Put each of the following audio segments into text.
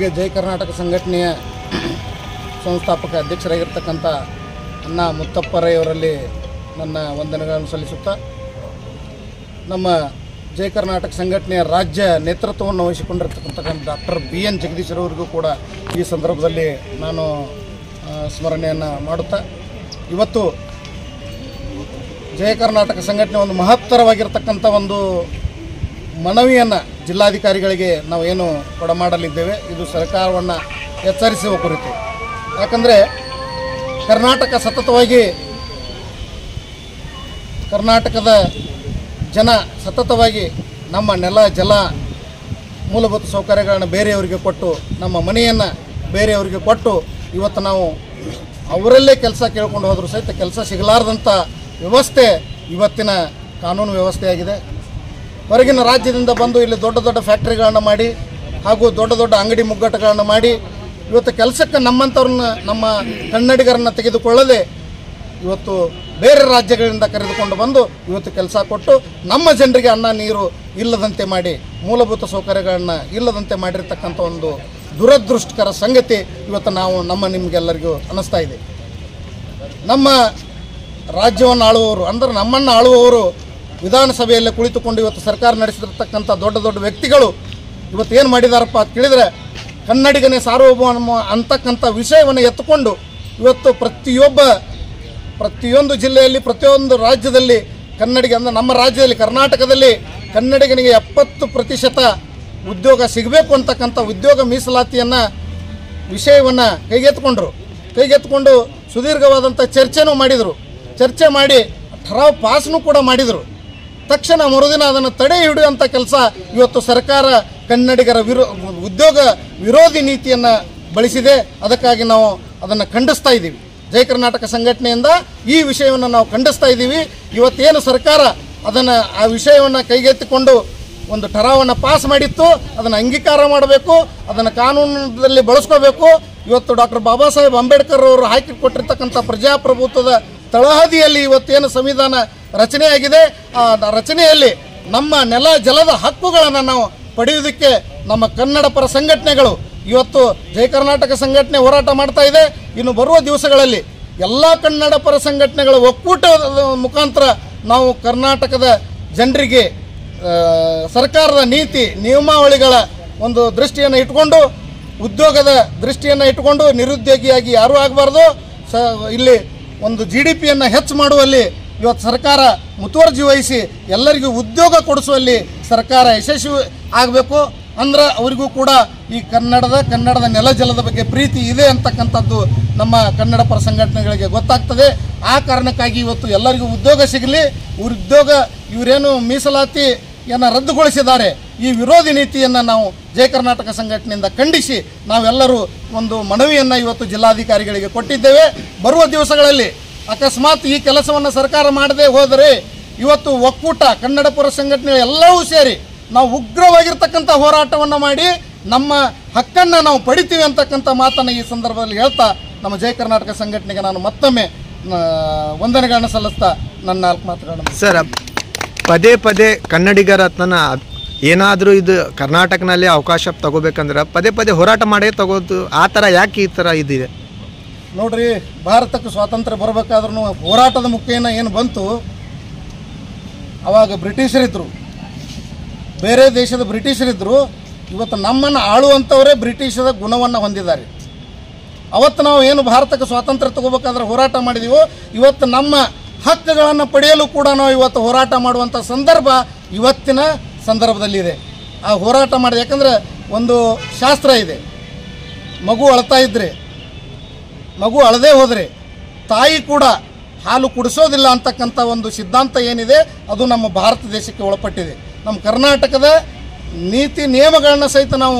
ಮೊದಲಿಗೆ ಜೈ ಕರ್ನಾಟಕ ಸಂಘಟನೆಯ ಸಂಸ್ಥಾಪಕ ಅಧ್ಯಕ್ಷರಾಗಿರ್ತಕ್ಕಂಥ ಅಣ್ಣ ಮುತ್ತಪ್ಪರಯವರಲ್ಲಿ ನನ್ನ ವಂದನೆಗಳನ್ನು ಸಲ್ಲಿಸುತ್ತಾ, ನಮ್ಮ ಜೈ ಕರ್ನಾಟಕ ಸಂಘಟನೆಯ ರಾಜ್ಯ ನೇತೃತ್ವವನ್ನು ವಹಿಸಿಕೊಂಡಿರ್ತಕ್ಕಂಥ ಡಾಕ್ಟರ್ BN ಜಗದೀಶರವರಿಗೂ ಕೂಡ ಈ ಸಂದರ್ಭದಲ್ಲಿ ನಾನು ಸ್ಮರಣೆಯನ್ನು ಮಾಡುತ್ತಾ, ಇವತ್ತು ಜಯ ಕರ್ನಾಟಕ ಸಂಘಟನೆ ಒಂದು ಮಹತ್ತರವಾಗಿರ್ತಕ್ಕಂಥ ಒಂದು ಮನವಿಯನ್ನು ಜಿಲ್ಲಾಧಿಕಾರಿಗಳಿಗೆ ನಾವು ಏನು ಕೊಡಮಾಡಲಿದ್ದೇವೆ. ಇದು ಸರ್ಕಾರವನ್ನು ಎಚ್ಚರಿಸುವ ಕುರಿತು. ಯಾಕಂದರೆ ಕರ್ನಾಟಕದ ಜನ ಸತತವಾಗಿ ನಮ್ಮ ನೆಲ ಜಲ ಮೂಲಭೂತ ಸೌಕರ್ಯಗಳನ್ನು ಬೇರೆಯವರಿಗೆ ಕೊಟ್ಟು, ನಮ್ಮ ಮನೆಯನ್ನು ಬೇರೆಯವರಿಗೆ ಕೊಟ್ಟು, ಇವತ್ತು ನಾವು ಅವರಲ್ಲೇ ಕೆಲಸ ಕೇಳ್ಕೊಂಡು ಹೋದರೂ ಸಹಿತ ಕೆಲಸ ಸಿಗಲಾರ್ದಂಥ ವ್ಯವಸ್ಥೆ ಇವತ್ತಿನ ಕಾನೂನು ವ್ಯವಸ್ಥೆಯಾಗಿದೆ. ಹೊರಗಿನ ರಾಜ್ಯದಿಂದ ಬಂದು ಇಲ್ಲಿ ದೊಡ್ಡ ದೊಡ್ಡ ಫ್ಯಾಕ್ಟ್ರಿಗಳನ್ನು ಮಾಡಿ ಹಾಗೂ ದೊಡ್ಡ ದೊಡ್ಡ ಅಂಗಡಿ ಮುಗ್ಗಟ್ಟುಗಳನ್ನು ಮಾಡಿ ಇವತ್ತು ಕೆಲಸಕ್ಕೆ ನಮ್ಮಂಥವ್ರನ್ನ, ನಮ್ಮ ಕನ್ನಡಿಗರನ್ನು ತೆಗೆದುಕೊಳ್ಳದೆ ಇವತ್ತು ಬೇರೆ ರಾಜ್ಯಗಳಿಂದ ಕರೆದುಕೊಂಡು ಬಂದು ಇವತ್ತು ಕೆಲಸ ಕೊಟ್ಟು ನಮ್ಮ ಜನರಿಗೆ ಅನ್ನ ನೀರು ಇಲ್ಲದಂತೆ ಮಾಡಿ, ಮೂಲಭೂತ ಸೌಕರ್ಯಗಳನ್ನು ಇಲ್ಲದಂತೆ ಮಾಡಿರ್ತಕ್ಕಂಥ ಒಂದು ದುರದೃಷ್ಟಕರ ಸಂಗತಿ ಇವತ್ತು ನಿಮಗೆಲ್ಲರಿಗೂ ಅನ್ನಿಸ್ತಾ ಇದೆ. ನಮ್ಮ ರಾಜ್ಯವನ್ನು ಆಳುವವರು ಅಂದರೆ ನಮ್ಮನ್ನು ಆಳುವವರು ವಿಧಾನಸಭೆಯಲ್ಲೇ ಕುಳಿತುಕೊಂಡು ಇವತ್ತು ಸರ್ಕಾರ ನಡೆಸಿರ್ತಕ್ಕಂಥ ದೊಡ್ಡ ದೊಡ್ಡ ವ್ಯಕ್ತಿಗಳು ಇವತ್ತು ಏನು ಮಾಡಿದಾರಪ್ಪ ಅಂತ ಕೇಳಿದರೆ, ಕನ್ನಡಿಗನೇ ಸಾರ್ವಭೌಮ ಅಂತಕ್ಕಂಥ ವಿಷಯವನ್ನು ಎತ್ತುಕೊಂಡು ಇವತ್ತು ಪ್ರತಿಯೊಂದು ಜಿಲ್ಲೆಯಲ್ಲಿ, ಪ್ರತಿಯೊಂದು ರಾಜ್ಯದಲ್ಲಿ ಕನ್ನಡಿಗ ಅಂದರೆ ನಮ್ಮ ರಾಜ್ಯದಲ್ಲಿ ಕರ್ನಾಟಕದಲ್ಲಿ ಕನ್ನಡಿಗನಿಗೆ 70% ಉದ್ಯೋಗ ಸಿಗಬೇಕು ಅಂತಕ್ಕಂಥ ಉದ್ಯೋಗ ಮೀಸಲಾತಿಯನ್ನು ವಿಷಯವನ್ನು ಕೈಗೆತ್ತಿಕೊಂಡು ಸುದೀರ್ಘವಾದಂಥ ಚರ್ಚೆನೂ ಮಾಡಿದರು. ಚರ್ಚೆ ಮಾಡಿ ಠರಾವ್ ಪಾಸ್ನೂ ಕೂಡ ಮಾಡಿದರು. ತಕ್ಷಣ ಮರುದಿನ ಅದನ್ನು ತಡೆ ಹಿಡಿಯುವಂಥ ಕೆಲಸ ಇವತ್ತು ಸರ್ಕಾರ ಕನ್ನಡಿಗರ ಉದ್ಯೋಗ ವಿರೋಧಿ ನೀತಿಯನ್ನು ಬಳಸಿದೆ. ಅದಕ್ಕಾಗಿ ನಾವು ಅದನ್ನು ಖಂಡಿಸ್ತಾ ಇದ್ದೀವಿ. ಜೈ ಕರ್ನಾಟಕ ಸಂಘಟನೆಯಿಂದ ಈ ವಿಷಯವನ್ನು ನಾವು ಖಂಡಿಸ್ತಾ ಇದ್ದೀವಿ. ಇವತ್ತೇನು ಸರ್ಕಾರ ಆ ವಿಷಯವನ್ನು ಕೈಗೆತ್ತಿಕೊಂಡು ಒಂದು ಠರಾವನ್ನು ಪಾಸ್ ಮಾಡಿತ್ತು, ಅದನ್ನು ಅಂಗೀಕಾರ ಮಾಡಬೇಕು, ಅದನ್ನು ಕಾನೂನಲ್ಲಿ ಬಳಸ್ಕೋಬೇಕು. ಇವತ್ತು ಡಾಕ್ಟರ್ ಬಾಬಾ ಸಾಹೇಬ್ ಅಂಬೇಡ್ಕರ್ ಅವರು ಹಾಕಿಕೊಟ್ಟಿರ್ತಕ್ಕಂಥ ಪ್ರಜಾಪ್ರಭುತ್ವದ ತಳಹದಿಯಲ್ಲಿ ಇವತ್ತೇನು ಸಂವಿಧಾನ ರಚನೆಯಾಗಿದೆ, ಆ ರಚನೆಯಲ್ಲಿ ನಮ್ಮ ನೆಲ ಜಲದ ಹಕ್ಕುಗಳನ್ನು ನಾವು ಪಡೆಯುವುದಕ್ಕೆ ನಮ್ಮ ಕನ್ನಡ ಪರ ಸಂಘಟನೆಗಳು ಇವತ್ತು ಜೈ ಕರ್ನಾಟಕ ಸಂಘಟನೆ ಹೋರಾಟ ಮಾಡ್ತಾ ಇದೆ. ಇನ್ನು ಬರುವ ದಿವಸಗಳಲ್ಲಿ ಎಲ್ಲ ಕನ್ನಡ ಪರ ಸಂಘಟನೆಗಳ ಒಕ್ಕೂಟದ ಮುಖಾಂತರ ನಾವು ಕರ್ನಾಟಕದ ಜನರಿಗೆ ಸರ್ಕಾರದ ನೀತಿ ನಿಯಮಾವಳಿಗಳ ಒಂದು ದೃಷ್ಟಿಯನ್ನು ಇಟ್ಕೊಂಡು, ಉದ್ಯೋಗದ ದೃಷ್ಟಿಯನ್ನು ಇಟ್ಟುಕೊಂಡು ನಿರುದ್ಯೋಗಿಯಾಗಿ ಯಾರೂ ಆಗಬಾರ್ದು. ಇಲ್ಲಿ ಒಂದು GDPಯನ್ನು ಹೆಚ್ಚು ಮಾಡುವಲ್ಲಿ ಇವತ್ತು ಸರ್ಕಾರ ಮುತುವರ್ಜಿ ವಹಿಸಿ ಎಲ್ಲರಿಗೂ ಉದ್ಯೋಗ ಕೊಡಿಸುವಲ್ಲಿ ಸರ್ಕಾರ ಯಶಸ್ವಿ ಆಗಬೇಕು. ಅಂದ್ರೆ ಅವರಿಗೂ ಕೂಡ ಈ ಕನ್ನಡದ ನೆಲ ಜಲದ ಬಗ್ಗೆ ಪ್ರೀತಿ ಇದೆ ಅಂತಕ್ಕಂಥದ್ದು ನಮ್ಮ ಕನ್ನಡ ಪರ ಸಂಘಟನೆಗಳಿಗೆ ಗೊತ್ತಾಗ್ತದೆ. ಆ ಕಾರಣಕ್ಕಾಗಿ ಇವತ್ತು ಎಲ್ಲರಿಗೂ ಉದ್ಯೋಗ ಸಿಗಲಿ, ಇವರೇನು ಮೀಸಲಾತಿಯನ್ನು ರದ್ದುಗೊಳಿಸಿದ್ದಾರೆ, ಈ ವಿರೋಧಿ ನೀತಿಯನ್ನು ನಾವು ಜೈ ಕರ್ನಾಟಕ ಸಂಘಟನೆಯಿಂದ ಖಂಡಿಸಿ ನಾವೆಲ್ಲರೂ ಒಂದು ಮನವಿಯನ್ನು ಇವತ್ತು ಜಿಲ್ಲಾಧಿಕಾರಿಗಳಿಗೆ ಕೊಟ್ಟಿದ್ದೇವೆ. ಬರುವ ದಿವಸಗಳಲ್ಲಿ ಅಕಸ್ಮಾತ್ ಈ ಕೆಲಸವನ್ನು ಸರ್ಕಾರ ಮಾಡದೆ ಹೋದರೆ ಇವತ್ತು ಒಕ್ಕೂಟ ಕನ್ನಡ ಪರ ಸಂಘಟನೆ ಎಲ್ಲವೂ ಸೇರಿ ನಾವು ಉಗ್ರವಾಗಿರ್ತಕ್ಕಂಥ ಹೋರಾಟವನ್ನು ಮಾಡಿ ನಮ್ಮ ಹಕ್ಕನ್ನು ನಾವು ಪಡಿತೀವಿ ಅಂತಕ್ಕಂಥ ಮಾತನ್ನು ಈ ಸಂದರ್ಭದಲ್ಲಿ ಹೇಳ್ತಾ ನಮ್ಮ ಜೈ ಕರ್ನಾಟಕ ಸಂಘಟನೆಗೆ ನಾನು ಮತ್ತೊಮ್ಮೆ ವಂದನೆಗಳನ್ನು ಸಲ್ಲಿಸ್ತಾ ನನ್ನ 4 ಮಾತುಗಳನ್ನು ಸರ್, ಪದೇ ಕನ್ನಡಿಗರ ಏನಾದರೂ ಇದು ಕರ್ನಾಟಕನಲ್ಲಿ ಅವಕಾಶ ತಗೋಬೇಕಂದ್ರೆ ಪದೇ ಹೋರಾಟ ಮಾಡೇ ತಗೋದು, ಆ ಥರ ಯಾಕೆ ಈ ಥರ ಇದಿದೆ ನೋಡ್ರಿ. ಭಾರತಕ್ಕೆ ಸ್ವಾತಂತ್ರ್ಯ ಬರಬೇಕಾದ್ರೂ ಹೋರಾಟದ ಮುಖೇನ ಏನು ಬಂತು, ಅವಾಗ ಬ್ರಿಟಿಷರಿದ್ದರು, ಬೇರೆ ದೇಶದ ಬ್ರಿಟಿಷರಿದ್ದರು. ಇವತ್ತು ನಮ್ಮನ್ನು ಆಳುವಂಥವರೇ ಬ್ರಿಟಿಷದ ಗುಣವನ್ನು ಹೊಂದಿದ್ದಾರೆ. ಅವತ್ತು ನಾವು ಏನು ಭಾರತಕ್ಕೆ ಸ್ವಾತಂತ್ರ್ಯ ತಗೋಬೇಕಾದ್ರೆ ಹೋರಾಟ ಮಾಡಿದೀವೋ, ಇವತ್ತು ನಮ್ಮ ಹಕ್ಕುಗಳನ್ನು ಪಡೆಯಲು ಕೂಡ ನಾವು ಇವತ್ತು ಹೋರಾಟ ಮಾಡುವಂಥ ಸಂದರ್ಭ ಇವತ್ತಿನ ಸಂದರ್ಭದಲ್ಲಿದೆ. ಆ ಹೋರಾಟ ಮಾಡಿದೆ. ಯಾಕಂದರೆ ಒಂದು ಶಾಸ್ತ್ರ ಇದೆ, ಮಗು ಅಳದೇ ಹೋದರೆ ತಾಯಿ ಕೂಡ ಹಾಲು ಕುಡಿಸೋದಿಲ್ಲ ಅಂತಕ್ಕಂಥ ಒಂದು ಸಿದ್ಧಾಂತ ಏನಿದೆ ಅದು ನಮ್ಮ ಭಾರತ ದೇಶಕ್ಕೆ ಒಳಪಟ್ಟಿದೆ. ನಮ್ಮ ಕರ್ನಾಟಕದ ನೀತಿ ನಿಯಮಗಳನ್ನ ಸಹಿತ ನಾವು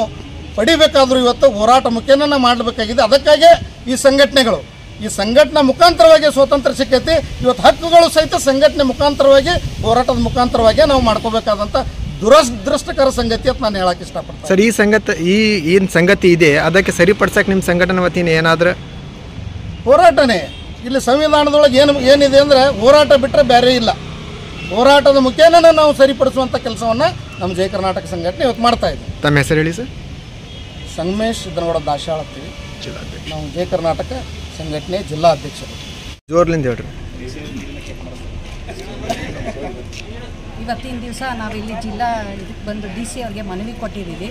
ಪಡಿಬೇಕಾದರೂ ಇವತ್ತು ಹೋರಾಟ ಮುಖೇನ ಮಾಡಬೇಕಾಗಿದೆ. ಅದಕ್ಕಾಗಿ ಈ ಸಂಘಟನೆ ಮುಖಾಂತರವಾಗಿ ಸ್ವಾತಂತ್ರ್ಯ ಸಿಕ್ಕೈತಿ. ಇವತ್ತು ಹಕ್ಕುಗಳು ಸಹಿತ ಸಂಘಟನೆ ಮುಖಾಂತರವಾಗಿ, ಹೋರಾಟದ ಮುಖಾಂತರವಾಗಿ ನಾವು ಮಾಡ್ಕೋಬೇಕಾದಂಥ ದುರದೃಷ್ಟಕರ ಸಂಗತಿ ಅಂತ ನಾನು ಹೇಳಕ್ಕೆ ಇಷ್ಟಪಡ್ತೀನಿ. ಸರ್, ಏನು ಸಂಗತಿ ಇದೆ ಅದಕ್ಕೆ ಸರಿಪಡಿಸಕ್ಕೆ ನಿಮ್ಮ ಸಂಘಟನೆ ವತಿಯಿಂದ ಏನಾದರೂ ಹೋರಾಟನೇ. ಇಲ್ಲಿ ಸಂವಿಧಾನದೊಳಗೆ ಏನಿದೆ ಅಂದರೆ ಹೋರಾಟ ಬಿಟ್ಟರೆ ಬೇರೆ ಇಲ್ಲ. ಹೋರಾಟದ ಮುಖೇನ ನಾವು ಸರಿಪಡಿಸುವಂಥ ಕೆಲಸವನ್ನು ನಮ್ಮ ಜೈ ಕರ್ನಾಟಕ ಸಂಘಟನೆ ಇವತ್ತು ಮಾಡ್ತಾ ಇದೆ. ತಮ್ಮ ಹೆಸರು ಹೇಳಿ ಸರ್. ಸಂಗಮೇಶ್ ಸಿದ್ದನಗೌಡ ದಾಶಾಳ್ ಅಂತೀವಿ. ನಾವು ಜಯ ಕರ್ನಾಟಕ ಸಂಘಟನೆ ಜಿಲ್ಲಾ ಅಧ್ಯಕ್ಷರು. ಜೋರ್ಲಿಂದ ಹೇಳ್ರಿ. ಇವತ್ತಿನ ದಿವಸ ನಾವಿಲ್ಲಿ ಜಿಲ್ಲಾ ಇದಕ್ಕೆ ಬಂದು DC ಅವ್ರಿಗೆ ಮನವಿ ಕೊಟ್ಟಿದ್ದೀವಿ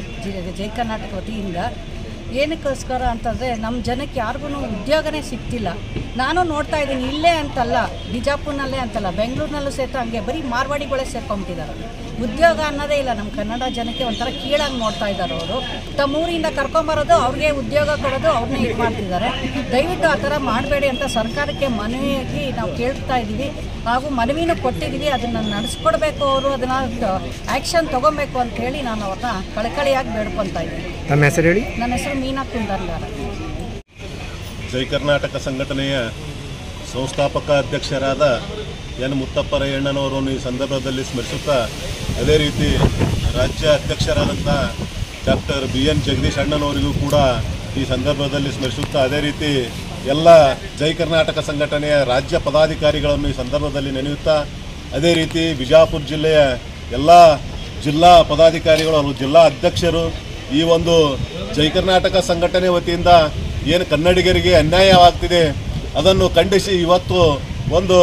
ಜಯ ಕರ್ನಾಟಕ ವತಿಯಿಂದ. ಏನಕ್ಕೋಸ್ಕರ ಅಂತಂದರೆ ನಮ್ಮ ಜನಕ್ಕೆ ಯಾರಿಗೂ ಉದ್ಯೋಗನೇ ಸಿಗ್ತಿಲ್ಲ. ನಾನು ನೋಡ್ತಾ ಇದ್ದೀನಿ, ಇಲ್ಲೇ ಅಂತಲ್ಲ, ಬಿಜಾಪುರ್ನಲ್ಲೇ ಅಂತಲ್ಲ, ಬೆಂಗಳೂರಿನಲ್ಲೂ ಸೇರ್ತಾ ಹಂಗೆ ಬರೀ ಮಾರ್ವಾಡಿಗಳೇ ಸೇರ್ಕೊಂಬಿಟ್ಟಿದ್ದಾರೆ. ಉದ್ಯೋಗ ಅನ್ನೋದೇ ಇಲ್ಲ. ನಮ್ಮ ಕನ್ನಡ ಜನಕ್ಕೆ ಒಂಥರ ಕೀಳಾಗಿ ನೋಡ್ತಾ ಇದ್ದಾರೆ. ಅವರು ತಮ್ಮೂರಿಂದ ಕರ್ಕೊಂಬರೋದು, ಅವ್ರಿಗೆ ಉದ್ಯೋಗ ಕೊಡೋದು, ಅವ್ರನ್ನೇ ಇದು ಮಾಡ್ತಿದ್ದಾರೆ. ದಯವಿಟ್ಟು ಆ ಥರ ಮಾಡಬೇಡಿ ಅಂತ ಸರ್ಕಾರಕ್ಕೆ ಮನವಿಯಾಗಿ ನಾವು ಕೇಳ್ತಾ ಇದ್ದೀವಿ. ಹಾಗೂ ಮನವಿನೂ ಕೊಟ್ಟಿದ್ದೀವಿ. ಅದನ್ನು ನಡೆಸ್ಕೊಡ್ಬೇಕು, ಅವರು ಅದನ್ನು ಆ್ಯಕ್ಷನ್ ತೊಗೊಬೇಕು ಅಂಥೇಳಿ ನಾನು ಅವ್ರನ್ನ ಕಳಕಳಿಯಾಗಿ ಬೇಡ್ಕೊತಾ ಇದ್ದೀನಿ. ತಮ್ಮ ಹೆಸರು ಹೇಳಿ. ನನ್ನ ಹೆಸರು ಮೀನಾ ಕುಂದರ್ಗಾರ. ಜೈ ಕರ್ನಾಟಕ ಸಂಘಟನೆಯ ಸಂಸ್ಥಾಪಕ ಅಧ್ಯಕ್ಷರಾದ ಎನ್ ಮುತ್ತಪ್ಪರಯ್ಯಣ್ಣನವರನ್ನು ಈ ಸಂದರ್ಭದಲ್ಲಿ ಸ್ಮರಿಸುತ್ತಾ, ಅದೇ ರೀತಿ ರಾಜ್ಯ ಅಧ್ಯಕ್ಷರಾದಂಥ ಡಾಕ್ಟರ್ BN ಜಗದೀಶ್ ಅಣ್ಣನವರಿಗೂ ಕೂಡ ಈ ಸಂದರ್ಭದಲ್ಲಿ ಸ್ಮರಿಸುತ್ತಾ, ಅದೇ ರೀತಿ ಎಲ್ಲ ಜೈ ಕರ್ನಾಟಕ ಸಂಘಟನೆಯ ರಾಜ್ಯ ಪದಾಧಿಕಾರಿಗಳನ್ನು ಈ ಸಂದರ್ಭದಲ್ಲಿ ನೆನೆಯುತ್ತಾ, ಅದೇ ರೀತಿ ಬಿಜಾಪುರ ಜಿಲ್ಲೆಯ ಎಲ್ಲ ಜಿಲ್ಲಾ ಪದಾಧಿಕಾರಿಗಳು ಹಾಗೂ ಜಿಲ್ಲಾ ಅಧ್ಯಕ್ಷರು ಈ ಒಂದು ಜೈ ಕರ್ನಾಟಕ ಸಂಘಟನೆ ವತಿಯಿಂದ ಏನು ಕನ್ನಡಿಗರಿಗೆ ಅನ್ಯಾಯವಾಗ್ತಿದೆ ಅದನ್ನು ಖಂಡಿಸಿ ಇವತ್ತು ಒಂದು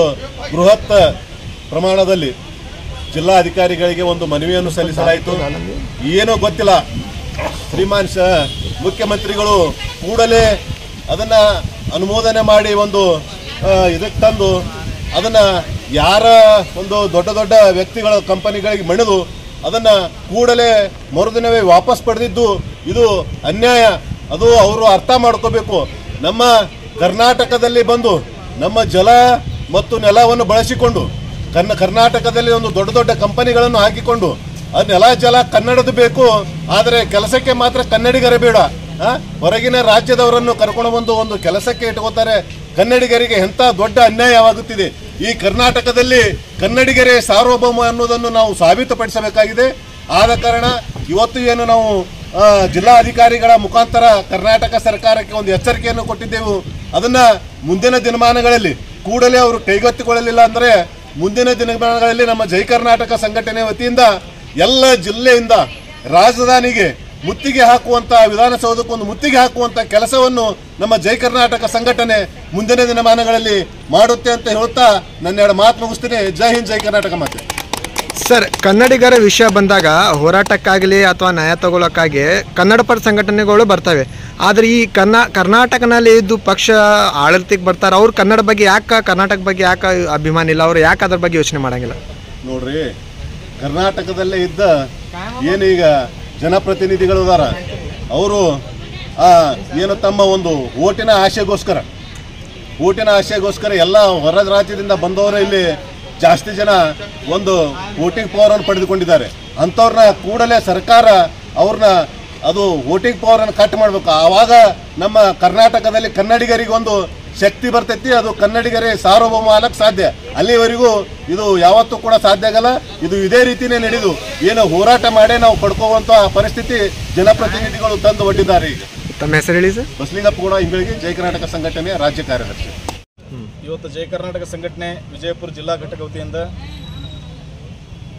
ಬೃಹತ್ ಪ್ರಮಾಣದಲ್ಲಿ ಜಿಲ್ಲಾಧಿಕಾರಿಗಳಿಗೆ ಒಂದು ಮನವಿಯನ್ನು ಸಲ್ಲಿಸಲಾಯಿತು. ಏನೋ ಗೊತ್ತಿಲ್ಲ, ಶ್ರೀಮಾನ್ ಮುಖ್ಯಮಂತ್ರಿಗಳು ಕೂಡಲೇ ಅದನ್ನು ಅನುಮೋದನೆ ಮಾಡಿ ಒಂದು ಇದಕ್ಕೆ ತಂದು ಅದನ್ನು ಯಾರ ಒಂದು ದೊಡ್ಡ ದೊಡ್ಡ ವ್ಯಕ್ತಿಗಳ ಕಂಪನಿಗಳಿಗೆ ಮಣಿದು ಅದನ್ನು ಕೂಡಲೇ ಮರುದಿನವೇ ವಾಪಸ್ ಪಡೆದಿದ್ದು ಇದು ಅನ್ಯಾಯ. ಅದು ಅವರು ಅರ್ಥ ಮಾಡ್ಕೋಬೇಕು. ನಮ್ಮ ಕರ್ನಾಟಕದಲ್ಲಿ ಬಂದು ನಮ್ಮ ಜಲ ಮತ್ತು ನೆಲವನ್ನು ಬಳಸಿಕೊಂಡು ಕರ್ನಾಟಕದಲ್ಲಿ ಒಂದು ದೊಡ್ಡ ದೊಡ್ಡ ಕಂಪನಿಗಳನ್ನು ಹಾಕಿಕೊಂಡು ಅದು ನೆಲ ಜಲ ಕನ್ನಡದ ಬೇಕು, ಆದರೆ ಕೆಲಸಕ್ಕೆ ಮಾತ್ರ ಕನ್ನಡಿಗರೇ ಬೇಡ. ಹೊರಗಿನ ರಾಜ್ಯದವರನ್ನು ಕರ್ಕೊಂಡು ಬಂದು ಒಂದು ಕೆಲಸಕ್ಕೆ ಇಟ್ಕೋತಾರೆ. ಕನ್ನಡಿಗರಿಗೆ ಎಂಥ ದೊಡ್ಡ ಅನ್ಯಾಯವಾಗುತ್ತಿದೆ. ಈ ಕರ್ನಾಟಕದಲ್ಲಿ ಕನ್ನಡಿಗರೇ ಸಾರ್ವಭೌಮ ಅನ್ನೋದನ್ನು ನಾವು ಸಾಬೀತುಪಡಿಸಬೇಕಾಗಿದೆ. ಆದ ಕಾರಣ ಇವತ್ತು ಏನು ನಾವು ಜಿಲ್ಲಾಧಿಕಾರಿಗಳ ಮುಖಾಂತರ ಕರ್ನಾಟಕ ಸರ್ಕಾರಕ್ಕೆ ಒಂದು ಎಚ್ಚರಿಕೆಯನ್ನು ಕೊಟ್ಟಿದ್ದೆವು. ಅದನ್ನು ಮುಂದಿನ ದಿನಮಾನಗಳಲ್ಲಿ ಕೂಡಲೇ ಅವರು ಕೈಗೆತ್ತಿಕೊಳ್ಳಲಿಲ್ಲ ಅಂದರೆ ಮುಂದಿನ ದಿನಮಾನಗಳಲ್ಲಿ ನಮ್ಮ ಜೈ ಕರ್ನಾಟಕ ಸಂಘಟನೆ ವತಿಯಿಂದ ಎಲ್ಲ ಜಿಲ್ಲೆಯಿಂದ ರಾಜಧಾನಿಗೆ ಮುತ್ತಿಗೆ ಹಾಕುವಂಥ, ವಿಧಾನಸೌಧಕ್ಕೆ ಒಂದು ಮುತ್ತಿಗೆ ಹಾಕುವಂಥ ಕೆಲಸವನ್ನು ನಮ್ಮ ಜೈ ಕರ್ನಾಟಕ ಸಂಘಟನೆ ಮುಂದಿನ ದಿನಮಾನಗಳಲ್ಲಿ ಮಾಡುತ್ತೆ ಅಂತ ಹೇಳ್ತಾ ನನ್ನ ಮಾತು ಮುಗಿಸ್ತೀನಿ. ಜೈ ಹಿಂದ್, ಜೈ ಕರ್ನಾಟಕ. ಮಾತೆ ಸರ್, ಕನ್ನಡಿಗರ ವಿಷಯ ಬಂದಾಗ ಹೋರಾಟಕ್ಕಾಗಲಿ ಅಥವಾ ನ್ಯಾಯ ತಗೊಳ್ಳೋಕ್ಕಾಗಿ ಕನ್ನಡ ಪರ ಸಂಘಟನೆಗಳು ಬರ್ತವೆ. ಆದರೆ ಈ ಕರ್ನಾಟಕನಲ್ಲಿ ಇದ್ದು ಪಕ್ಷ ಆಡಳಿತಕ್ಕೆ ಬರ್ತಾರೆ, ಅವ್ರು ಕನ್ನಡ ಬಗ್ಗೆ ಯಾಕೆ, ಕರ್ನಾಟಕ ಬಗ್ಗೆ ಯಾಕೆ ಅಭಿಮಾನ ಇಲ್ಲ, ಅವ್ರು ಯಾಕೆ ಅದ್ರ ಬಗ್ಗೆ ಯೋಚನೆ ಮಾಡೋಂಗಿಲ್ಲ? ನೋಡ್ರಿ, ಕರ್ನಾಟಕದಲ್ಲೇ ಇದ್ದ ಏನೀಗ ಜನಪ್ರತಿನಿಧಿಗಳು ಅದಾರ, ಅವರು ಏನು ತಮ್ಮ ಒಂದು ಓಟಿನ ಆಶೆಗೋಸ್ಕರ ಎಲ್ಲ ಹೊರ ರಾಜ್ಯದಿಂದ ಬಂದವರು ಇಲ್ಲಿ ಜಾಸ್ತಿ ಜನ ಒಂದು ವೋಟಿಂಗ್ ಪವರನ್ನು ಪಡೆದುಕೊಂಡಿದ್ದಾರೆ. ಅಂಥವ್ರನ್ನ ಕೂಡಲೇ ಸರ್ಕಾರ ಅವ್ರನ್ನ ಅದು ವೋಟಿಂಗ್ ಪವರನ್ನು ಕಟ್ ಮಾಡಬೇಕು. ಆವಾಗ ನಮ್ಮ ಕರ್ನಾಟಕದಲ್ಲಿ ಕನ್ನಡಿಗರಿಗೆ ಒಂದು ಶಕ್ತಿ ಬರ್ತೈತಿ. ಅದು ಕನ್ನಡಿಗರೇ ಸಾರ್ವಭೌಮ ಆಗಕ್ಕೆ ಸಾಧ್ಯ. ಅಲ್ಲಿವರೆಗೂ ಇದು ಯಾವತ್ತೂ ಕೂಡ ಸಾಧ್ಯ ಆಗಲ್ಲ. ಇದು ಇದೇ ರೀತಿಯೇ ನಡೆದು ಏನೋ ಹೋರಾಟ ಮಾಡೇ ನಾವು ಪಡ್ಕೋವಂಥ ಪರಿಸ್ಥಿತಿ ಜನಪ್ರತಿನಿಧಿಗಳು ತಂದು ಒಡ್ಡಿದ್ದಾರೆ. ಈಗ ತಮ್ಮ ಹೆಸರು ಹೇಳಿ ಸರ್. ಬಸಲಿಂಗಪ್ಪ ಗೌಡ ಇಂಗಳಿಗೆ, ಜೈ ಕರ್ನಾಟಕ ಸಂಘಟನೆಯ ರಾಜ್ಯ ಕಾರ್ಯದರ್ಶಿ. ಇವತ್ತು ಜೈ ಕರ್ನಾಟಕ ಸಂಘಟನೆ ವಿಜಯಪುರ ಜಿಲ್ಲಾ ಘಟಕ ವತಿಯಿಂದ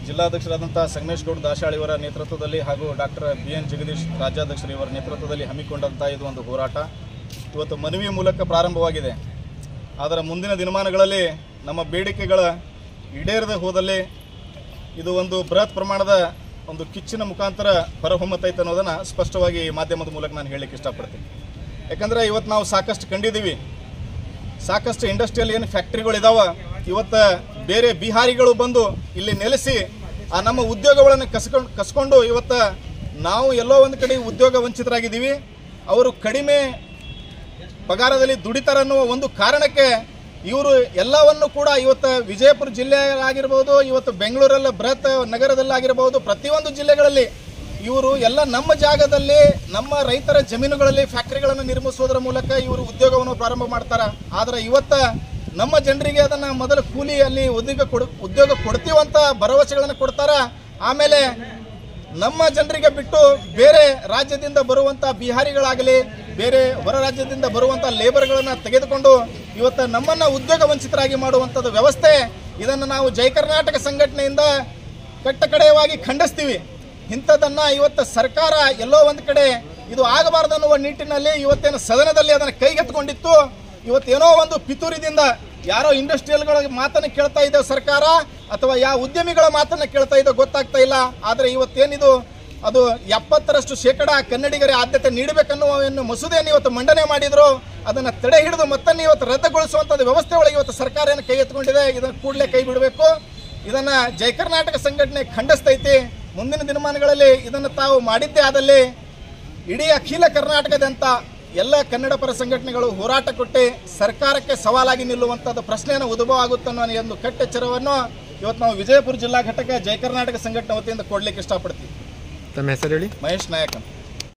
ಜಿಲ್ಲಾಧ್ಯಕ್ಷರಾದಂಥ ಸಂಗಮೇಶ್ ಗೌಡ ದಾಶಾಳ್ ಇವರ ನೇತೃತ್ವದಲ್ಲಿ ಹಾಗೂ ಡಾಕ್ಟರ್ BN ಜಗದೀಶ್ ರಾಜ್ಯಾಧ್ಯಕ್ಷರು ಇವರ ನೇತೃತ್ವದಲ್ಲಿ ಹಮ್ಮಿಕೊಂಡಂಥ ಇದು ಒಂದು ಹೋರಾಟ ಇವತ್ತು ಮನವಿ ಮೂಲಕ ಪ್ರಾರಂಭವಾಗಿದೆ. ಆದರೆ ಮುಂದಿನ ದಿನಮಾನಗಳಲ್ಲಿ ನಮ್ಮ ಬೇಡಿಕೆಗಳ ಈಡೇರದೆ ಹೋದಲ್ಲಿ ಇದು ಒಂದು ಬೃಹತ್ ಪ್ರಮಾಣದ ಒಂದು ಕಿಚ್ಚಿನ ಮುಖಾಂತರ ಹೊರಹೊಮ್ಮತೈತೆ ಅನ್ನೋದನ್ನು ಸ್ಪಷ್ಟವಾಗಿ ಮಾಧ್ಯಮದ ಮೂಲಕ ನಾನು ಹೇಳಲಿಕ್ಕೆ ಇಷ್ಟಪಡ್ತೀನಿ. ಯಾಕಂದರೆ ಇವತ್ತು ನಾವು ಸಾಕಷ್ಟು ಕಂಡಿದ್ದೀವಿ, ಸಾಕಷ್ಟು ಇಂಡಸ್ಟ್ರಿಯಲ್ ಏನು ಫ್ಯಾಕ್ಟ್ರಿಗಳಿದಾವೆ, ಇವತ್ತು ಬೇರೆ ಬಿಹಾರಿಗಳು ಬಂದು ಇಲ್ಲಿ ನೆಲೆಸಿ ಆ ನಮ್ಮ ಉದ್ಯೋಗಗಳನ್ನು ಕಸ್ಕೊಂಡು ಇವತ್ತು ನಾವು ಎಲ್ಲೋ ಒಂದು ಕಡೆ ಉದ್ಯೋಗ ವಂಚಿತರಾಗಿದ್ದೀವಿ. ಅವರು ಕಡಿಮೆ ಪಗಾರದಲ್ಲಿ ದುಡಿತಾರನ್ನುವ ಒಂದು ಕಾರಣಕ್ಕೆ ಇವರು ಎಲ್ಲವನ್ನು ಕೂಡ ಇವತ್ತು ವಿಜಯಪುರ ಜಿಲ್ಲೆ ಆಗಿರ್ಬೋದು, ಇವತ್ತು ಬೆಂಗಳೂರಲ್ಲ ಬೃಹತ್ ನಗರದಲ್ಲಾಗಿರ್ಬೋದು, ಪ್ರತಿಯೊಂದು ಜಿಲ್ಲೆಗಳಲ್ಲಿ ಇವರು ಎಲ್ಲ ನಮ್ಮ ಜಾಗದಲ್ಲಿ ನಮ್ಮ ರೈತರ ಜಮೀನುಗಳಲ್ಲಿ ಫ್ಯಾಕ್ಟ್ರಿಗಳನ್ನು ನಿರ್ಮಿಸೋದ್ರ ಮೂಲಕ ಇವರು ಉದ್ಯೋಗವನ್ನು ಪ್ರಾರಂಭ ಮಾಡ್ತಾರೆ. ಆದರೆ ಇವತ್ತು ನಮ್ಮ ಜನರಿಗೆ ಅದನ್ನು ಮೊದಲು ಕೂಲಿ ಅಲ್ಲಿ ಉದ್ಯೋಗ ಕೊಡ್ತೀವಂತ ಭರವಸೆಗಳನ್ನು ಕೊಡ್ತಾರೆ. ಆಮೇಲೆ ನಮ್ಮ ಜನರಿಗೆ ಬಿಟ್ಟು ಬೇರೆ ರಾಜ್ಯದಿಂದ ಬರುವಂಥ ಬಿಹಾರಿಗಳಾಗಲಿ ಬೇರೆ ಹೊರ ರಾಜ್ಯದಿಂದ ಬರುವಂಥ ಲೇಬರ್ಗಳನ್ನು ತೆಗೆದುಕೊಂಡು ಇವತ್ತು ನಮ್ಮನ್ನು ಉದ್ಯೋಗ ವಂಚಿತರಾಗಿ ಮಾಡುವಂಥದ್ದು ವ್ಯವಸ್ಥೆ. ಇದನ್ನು ನಾವು ಜೈ ಕರ್ನಾಟಕ ಸಂಘಟನೆಯಿಂದ ಕಟ್ಟಕಡೆಯವಾಗಿ ಖಂಡಿಸ್ತೀವಿ. ಇಂಥದ್ದನ್ನು ಇವತ್ತು ಸರ್ಕಾರ ಎಲ್ಲೋ ಒಂದು ಕಡೆ ಇದು ಆಗಬಾರದು ಅನ್ನುವ ನಿಟ್ಟಿನಲ್ಲಿ ಇವತ್ತೇನು ಸದನದಲ್ಲಿ ಅದನ್ನು ಕೈಗೆತ್ತಿಕೊಂಡಿತ್ತು. ಇವತ್ತೇನೋ ಒಂದು ಪಿತೂರಿದಿಂದ ಯಾರೋ ಇಂಡಸ್ಟ್ರಿಯಲ್ಗಳ ಮಾತನ್ನು ಕೇಳ್ತಾ ಇದ್ದೇವೆ ಸರ್ಕಾರ, ಅಥವಾ ಯಾವ ಉದ್ಯಮಿಗಳ ಮಾತನ್ನು ಕೇಳ್ತಾ ಇದ್ದೋ ಗೊತ್ತಾಗ್ತಾ ಇಲ್ಲ. ಆದರೆ ಇವತ್ತೇನಿದು ಅದು 70% ಕನ್ನಡಿಗರೇ ಆದ್ಯತೆ ನೀಡಬೇಕನ್ನುವ ಮಸೂದೆಯನ್ನು ಇವತ್ತು ಮಂಡನೆ ಮಾಡಿದ್ರು. ಅದನ್ನು ತಡೆ ಹಿಡಿದು ಮತ್ತನ್ನು ಇವತ್ತು ರದ್ದುಗೊಳಿಸುವಂಥದ್ದು ವ್ಯವಸ್ಥೆ ಒಳಗೆ ಇವತ್ತು ಸರ್ಕಾರ ಏನು ಕೈಗೆತ್ತಿಕೊಂಡಿದೆ. ಇದನ್ನು ಕೂಡಲೇ ಕೈ ಬಿಡಬೇಕು. ಇದನ್ನು ಜೈ ಕರ್ನಾಟಕ ಸಂಘಟನೆ ಖಂಡಿಸ್ತೈತಿ. ಮುಂದಿನ ದಿನಮಾನಗಳಲ್ಲಿ ಇದನ್ನು ತಾವು ಮಾಡಿದ್ದೇ ಆದಲ್ಲಿ ಇಡೀ ಅಖಿಲ ಕರ್ನಾಟಕದಂತ ಎಲ್ಲ ಕನ್ನಡ ಪರ ಸಂಘಟನೆಗಳು ಹೋರಾಟ ಕೊಟ್ಟು ಸರ್ಕಾರಕ್ಕೆ ಸವಾಲಾಗಿ ನಿಲ್ಲುವಂಥದ್ದು ಪ್ರಶ್ನೆಯನ್ನು ಉದ್ಭವ ಆಗುತ್ತೆ ಅನ್ನೋ ಒಂದು ಕಟ್ಟೆಚ್ಚರವನ್ನು ಇವತ್ತು ನಾವು ವಿಜಯಪುರ ಜಿಲ್ಲಾ ಘಟಕ ಜೈ ಕರ್ನಾಟಕ ಸಂಘಟನೆ ವತಿಯಿಂದ ಕೊಡಲಿಕ್ಕೆ ಇಷ್ಟಪಡ್ತೀವಿ. ತಮ್ಮ ಹೆಸರು ಹೇಳಿ. ಮಹೇಶ್ ನಾಯಕ್ ಅಂತ.